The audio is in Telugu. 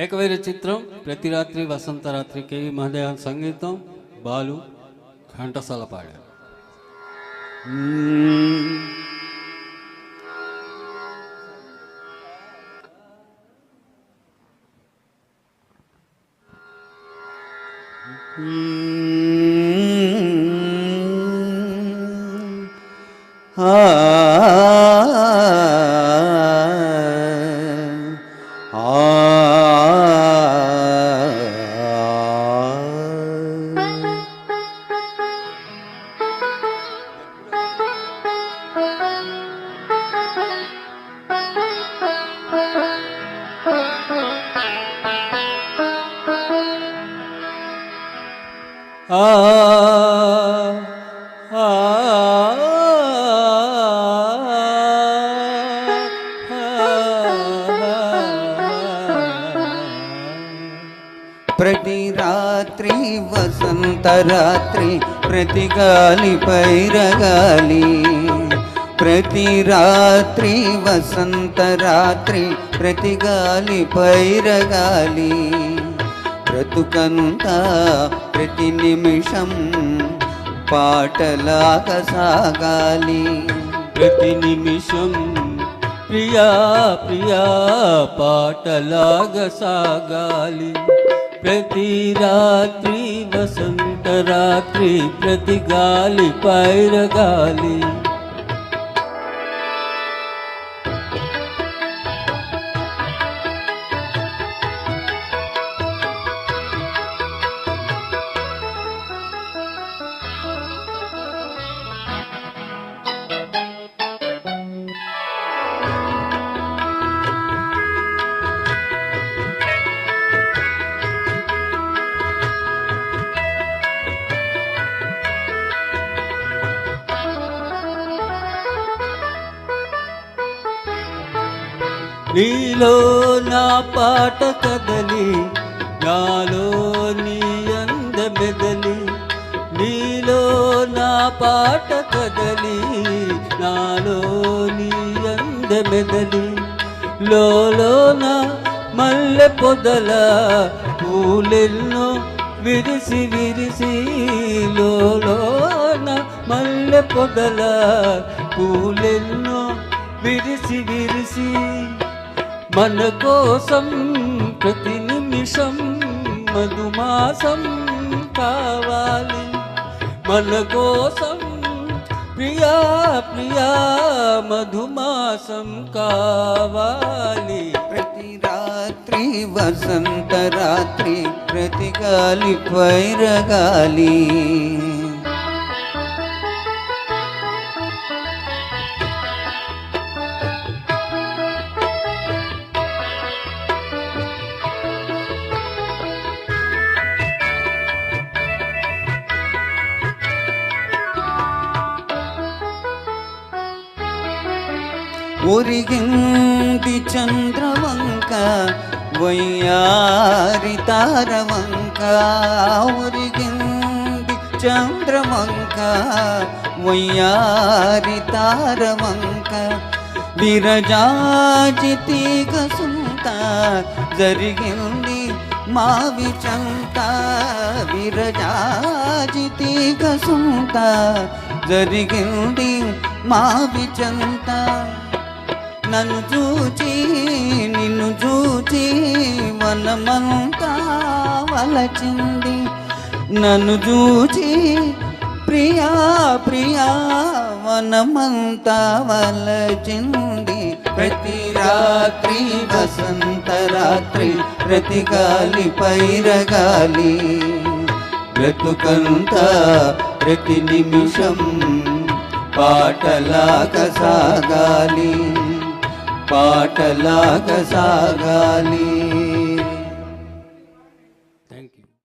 ఏకవైర చిత్రం ప్రతి రాత్రి వసంత రాత్రి కేవి మహదేవన్ సంగీతం బాలు ఘంటసాల పాడారు. ప్రతి రాత్రి వసంత రాత్రి ప్రతి గాలి పైరగాలి, ప్రతి రాత్రి వసంత రాత్రి ప్రతి గాలి పైరగాలి, బ్రతుకంతా ప్రతి నిమిషం పాటలాగా సాగాలి. ప్రతి నిమిషం ప్రియా ప్రియా పాటలాగా సాగాలి. ప్రతి రాత్రి వసంత రాత్రి ప్రతి గాలి పైరగాలి. నీలో నా పాట కదలి, నాలో నీ అందమెదలి. నీలో నా పాట కదలి, నాలో నీ అందమెదలి. లోలోన మల్లె పొదల పూలెన్నో విరిసి విరిసి, లోలోన మల్లె పొదల పూలెన్నో విరిసి విరిసి, మన కోసం ప్రతి నిమిషం మధుమాసం కావాలి. మన కోసం ప్రియా ప్రియా మధుమాసం కావాలి. ప్రతి రాత్రి వసంత రాత్రి ప్రతి గాలి పైరగాలి. ఒరిగింది చంద్రవంక వయ్యారి తారవంక, ఒరిగింది చంద్రవంక వయ్యారి తారవంక, విరజాజితీగ సుంత జరిగింది మావి చంత, విరజాజితీగ సుంత జరిగింది మావి చంత. నన్ను చూచి నిన్ను చూచి వనమంతా వలచింది, నన్ను చూచి ప్రియా ప్రియా వనమంతా వలచింది. ప్రతి రాత్రి వసంత రాత్రి ప్రతి గాలి పైరగాలి, బ్రతుకంతా ప్రతి నిమిషం పాటలాగా సాగాలి, పాటలాగా సాగాలి.